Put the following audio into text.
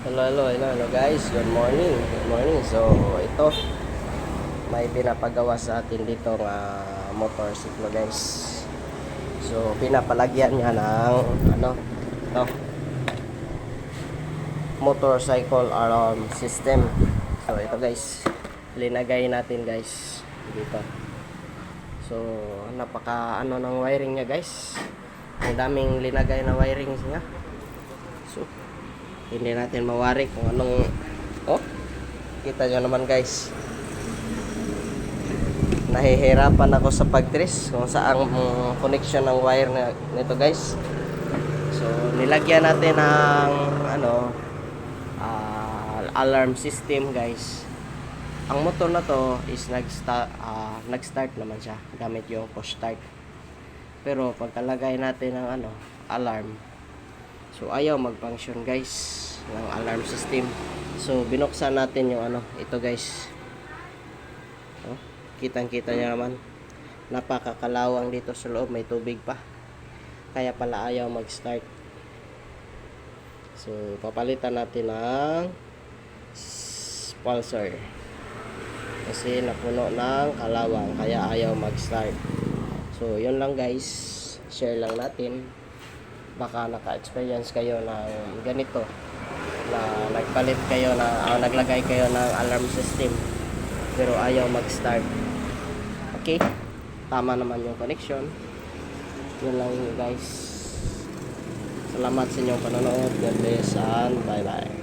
Hello guys, good morning. Good morning. So, ito may pinapagawa sa atin dito ng motorsiklo guys. So, pinapalagyan niya ng ito, motorcycle alarm system. So, ito guys, linagay natin guys dito. So, napaka ng wiring niya guys. Ang daming linagay na wiring niya. So, hindi natin mawari kung anong kita nyo naman guys, nahihirapan ako sa pag-trace kung saan connection ng wire nito guys. So nilagyan natin ng alarm system guys. Ang motor na to is nag-start naman siya gamit yung push start, pero pagkalagay natin ng alarm, so ayaw mag-function guys ng alarm system. So binuksan natin yung ito guys. Kitang-kita niya naman, napakakalawang dito sa loob, may tubig pa, kaya pala ayaw mag-start. So papalitan natin ng pulsar kasi napuno ng kalawang, kaya ayaw mag-start. So yun lang guys, share lang natin. Baka naka-experience kayo ng ganito, na nagpalit kayo naglagay kayo ng alarm system pero ayaw mag-start. Okay, tama naman yung connection. Yun lang guys. Salamat sa inyong panonood. God bless and bye bye.